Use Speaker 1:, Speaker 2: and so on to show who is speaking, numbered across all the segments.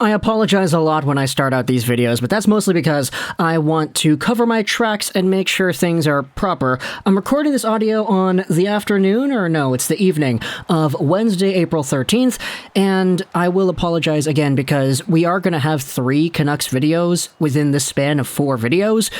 Speaker 1: I apologize a lot when I start out these videos, but that's mostly because I want to cover my tracks and make sure things are proper. I'm recording this audio on the afternoon, or no, it's the evening of Wednesday, April 13th, and I will apologize again because we are going to have 3 Canucks videos within the span of 4 videos.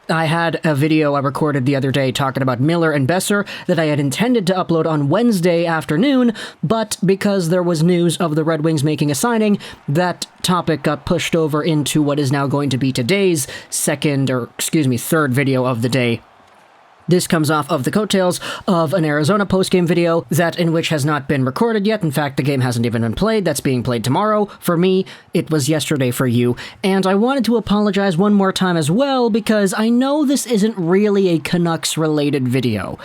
Speaker 1: I had a video I recorded the other day talking about Miller and Besser that I had intended to upload on Wednesday afternoon, but because there was news of the Red Wings making a signing, that topic got pushed over into what is now going to be today's third video of the day. This comes off of the coattails of an Arizona postgame video in which has not been recorded yet. In fact, the game hasn't even been played. That's being played tomorrow. For me, it was yesterday for you. And I wanted to apologize one more time as well because I know this isn't really a Canucks-related video.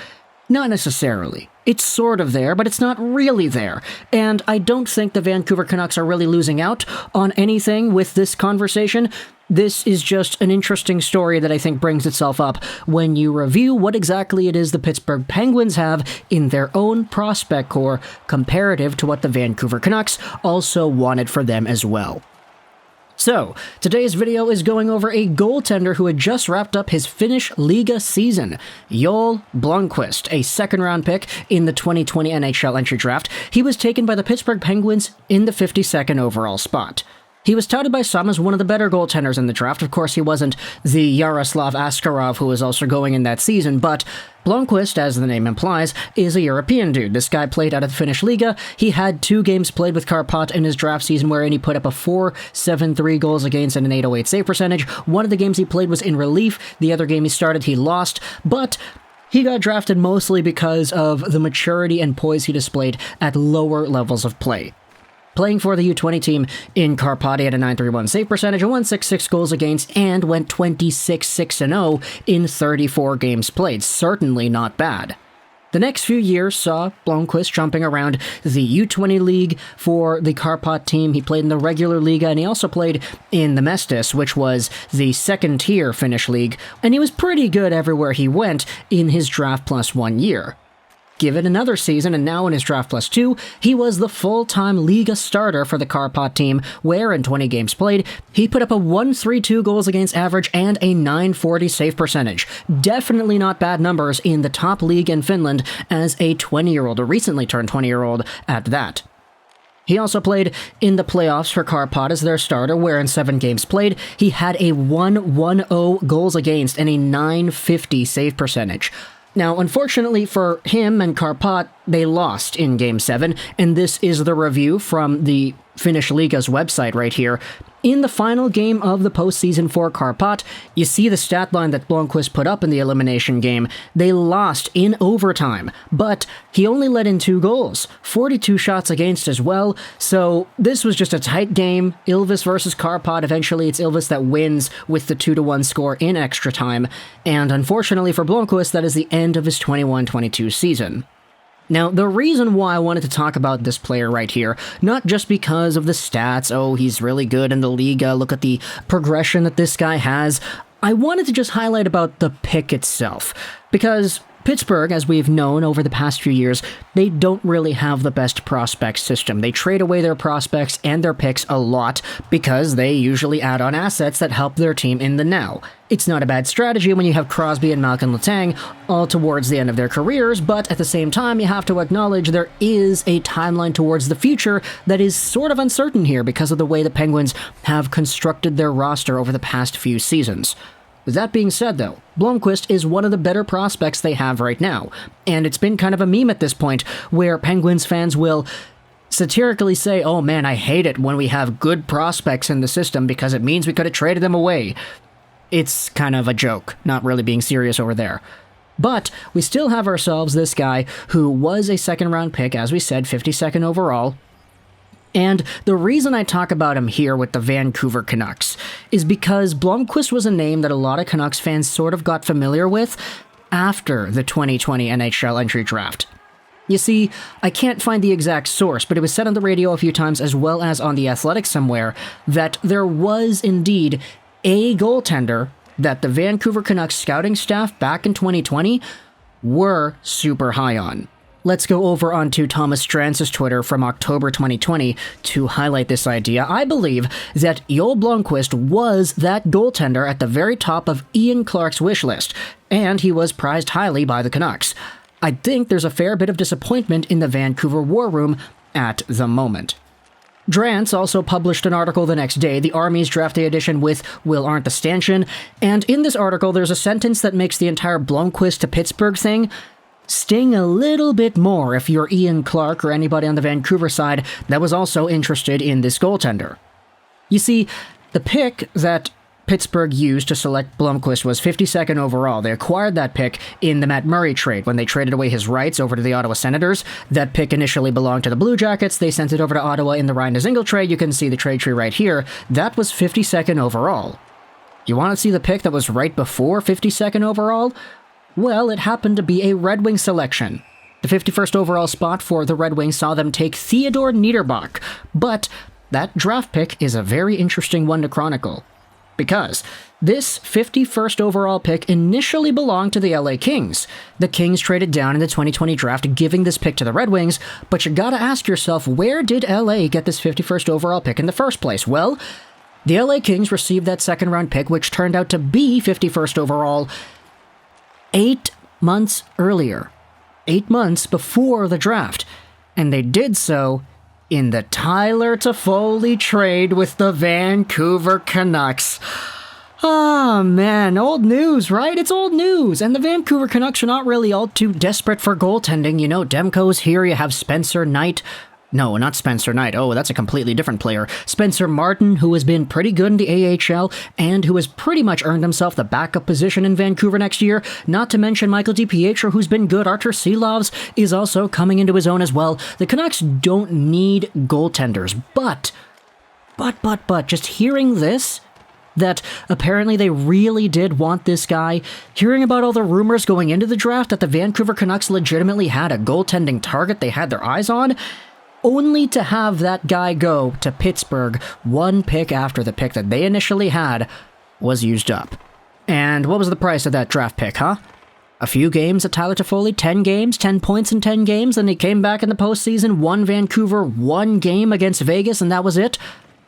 Speaker 1: Not necessarily. It's sort of there, but it's not really there. And I don't think the Vancouver Canucks are really losing out on anything with this conversation. This is just an interesting story that I think brings itself up when you review what exactly it is the Pittsburgh Penguins have in their own prospect core comparative to what the Vancouver Canucks also wanted for them as well. So, today's video is going over a goaltender who had just wrapped up his Finnish Liga season, Joel Blomqvist, a second-round pick in the 2020 NHL Entry Draft. He was taken by the Pittsburgh Penguins in the 52nd overall spot. He was touted by some as one of the better goaltenders in the draft. Of course, he wasn't the Yaroslav Askarov who was also going in that season, but Blomqvist, as the name implies, is a European dude. This guy played out of the Finnish Liga. He had 2 games played with Karpat in his draft season wherein he put up a .473 goals against and an .808 save percentage. One of the games he played was in relief. The other game he started, he lost, but he got drafted mostly because of the maturity and poise he displayed at lower levels of play. Playing for the U20 team in Karpat had a .931 save percentage, a .166 goals against, and went 26-6-0 in 34 games played. Certainly not bad. The next few years saw Blomqvist jumping around the U20 league for the Karpat team. He played in the regular Liga, and he also played in the Mestis, which was the second-tier Finnish league, and he was pretty good everywhere he went in his draft plus 1 year. Give it another season, and now in his draft plus 2, he was the full-time Liga starter for the Karpat team, where in 20 games played, he put up a .132 goals against average and a .940 save percentage. Definitely not bad numbers in the top league in Finland as a 20-year-old, a recently turned 20-year-old at that. He also played in the playoffs for Karpat as their starter, where in 7 games played, he had a .110 goals against and a .950 save percentage. Now, unfortunately for him and Karpat, they lost in Game 7, and this is the review from the Finnish Liga's website right here. In the final game of the postseason for Karpat, you see the stat line that Blomqvist put up in the elimination game. They lost in overtime, but he only let in 2 goals, 42 shots against as well, so this was just a tight game. Ilves versus Karpat. Eventually it's Ilves that wins with the 2-1 score in extra time, and unfortunately for Blomqvist, that is the end of his 21-22 season. Now, the reason why I wanted to talk about this player right here, not just because of the stats, oh, he's really good in the Liga, look at the progression that this guy has, I wanted to just highlight about the pick itself, because Pittsburgh, as we've known over the past few years, they don't really have the best prospect system. They trade away their prospects and their picks a lot because they usually add on assets that help their team in the now. It's not a bad strategy when you have Crosby and Malcolm Letang all towards the end of their careers, but at the same time, you have to acknowledge there is a timeline towards the future that is sort of uncertain here because of the way the Penguins have constructed their roster over the past few seasons. With that being said, though, Blomqvist is one of the better prospects they have right now, and it's been kind of a meme at this point where Penguins fans will satirically say, oh man, I hate it when we have good prospects in the system because it means we could have traded them away. It's kind of a joke, not really being serious over there. But we still have ourselves this guy who was a second-round pick, as we said, 52nd overall. And the reason I talk about him here with the Vancouver Canucks is because Blomqvist was a name that a lot of Canucks fans sort of got familiar with after the 2020 NHL Entry Draft. You see, I can't find the exact source, but it was said on the radio a few times as well as on The Athletic somewhere that there was indeed a goaltender that the Vancouver Canucks scouting staff back in 2020 were super high on. let's go over onto Thomas Strance's Twitter from October 2020 to highlight this idea. I believe that Joel Blomqvist was that goaltender at the very top of Ian Clarke's wish list, and he was prized highly by the Canucks. I think there's a fair bit of disappointment in the Vancouver war room at the moment. Drance also published an article the next day, the Army's draft day edition with Will Arndt the Stanchion, and in this article there's a sentence that makes the entire Blomqvist to Pittsburgh thing sting a little bit more if you're Ian Clarke or anybody on the Vancouver side that was also interested in this goaltender. You see, the pick that Pittsburgh used to select Blomqvist was 52nd overall. They acquired that pick in the Matt Murray trade when they traded away his rights over to the Ottawa Senators. That pick initially belonged to the Blue Jackets. They sent it over to Ottawa in the Ryan Dzingel trade. You can see the trade tree right here. That was 52nd overall. You want to see the pick that was right before 52nd overall? Well, it happened to be a Red Wing selection. The 51st overall spot for the Red Wings saw them take Theodor Niederbach, but that draft pick is a very interesting one to chronicle. Because this 51st overall pick initially belonged to the LA Kings. The Kings traded down in the 2020 draft, giving this pick to the Red Wings, but you gotta ask yourself, where did LA get this 51st overall pick in the first place? Well, the LA Kings received that second round pick, which turned out to be 51st overall 8 months earlier. 8 months before the draft. And they did so in the Tyler Toffoli trade with the Vancouver Canucks. Ah, man, old news, right? It's old news. And the Vancouver Canucks are not really all too desperate for goaltending. You know, Demko's here, you have Spencer Knight. No, not Spencer Knight. Oh, that's a completely different player. Spencer Martin, who has been pretty good in the AHL and who has pretty much earned himself the backup position in Vancouver next year. Not to mention Michael DiPietro, who's been good. Artur Silovs is also coming into his own as well. The Canucks don't need goaltenders, but, just hearing this, that apparently they really did want this guy, hearing about all the rumors going into the draft that the Vancouver Canucks legitimately had a goaltending target they had their eyes on, only to have that guy go to Pittsburgh one pick after the pick that they initially had was used up. And what was the price of that draft pick, huh? A few games at Tyler Toffoli, 10 games, 10 points in 10 games, and he came back in the postseason, won Vancouver one game against Vegas, and that was it?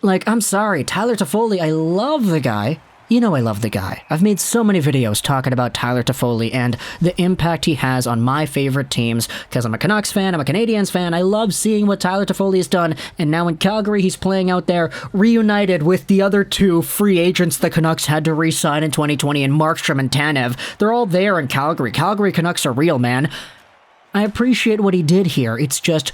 Speaker 1: Like, I'm sorry, Tyler Toffoli, I love the guy. You know I love the guy. I've made so many videos talking about Tyler Toffoli and the impact he has on my favorite teams, because I'm a Canucks fan, I'm a Canadiens fan, I love seeing what Tyler Toffoli has done, and now in Calgary he's playing out there, reunited with the other two free agents the Canucks had to re-sign in 2020 in Markstrom and Tanev. They're all there in Calgary. Calgary Canucks are real, man. I appreciate what he did here, it's just,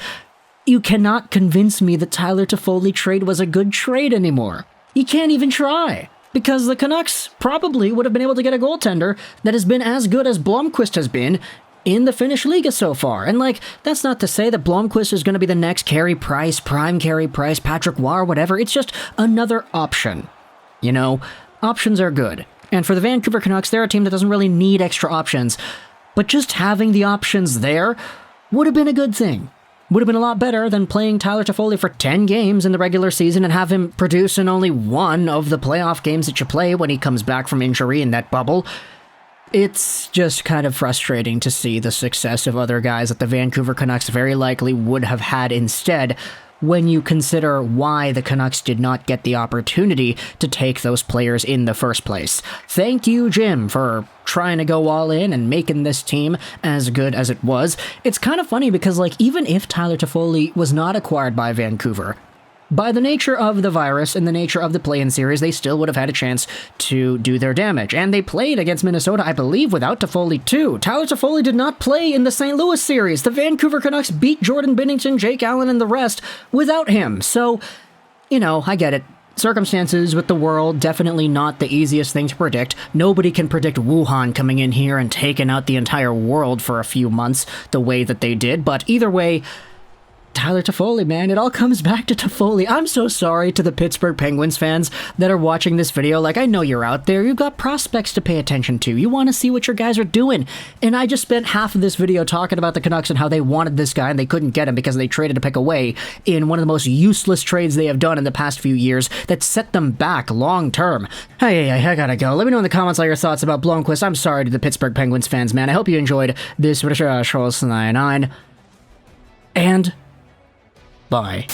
Speaker 1: you cannot convince me that Tyler Toffoli trade was a good trade anymore. You can't even try. Because the Canucks probably would have been able to get a goaltender that has been as good as Blomqvist has been in the Finnish Liga so far. And, like, that's not to say that Blomqvist is going to be the next Carey Price, prime Carey Price, Patrick Waugh, whatever. It's just another option. You know, options are good. And for the Vancouver Canucks, they're a team that doesn't really need extra options. But just having the options there would have been a good thing. Would have been a lot better than playing Tyler Toffoli for 10 games in the regular season and have him produce in only one of the playoff games that you play when he comes back from injury in that bubble. It's just kind of frustrating to see the success of other guys that the Vancouver Canucks very likely would have had instead when you consider why the Canucks did not get the opportunity to take those players in the first place. Thank you, Jim, for trying to go all in and making this team as good as it was. It's kind of funny because, like, even if Tyler Toffoli was not acquired by Vancouver, by the nature of the virus and the nature of the play-in series, they still would have had a chance to do their damage. And they played against Minnesota, I believe, without Toffoli too. Tyler Toffoli did not play in the St. Louis series. The Vancouver Canucks beat Jordan Binnington, Jake Allen, and the rest without him. So, you know, I get it. Circumstances with the world, definitely not the easiest thing to predict. Nobody can predict Wuhan coming in here and taking out the entire world for a few months the way that they did. But either way, Tyler Toffoli, man, it all comes back to Toffoli. I'm so sorry to the Pittsburgh Penguins fans that are watching this video. Like, I know you're out there. You've got prospects to pay attention to. You want to see what your guys are doing. And I just spent half of this video talking about the Canucks and how they wanted this guy and they couldn't get him because they traded a pick away in one of the most useless trades they have done in the past few years that set them back long term. Hey, I gotta go. Let me know in the comments all your thoughts about Blomqvist. I'm sorry to the Pittsburgh Penguins fans, man. I hope you enjoyed this video. and bye.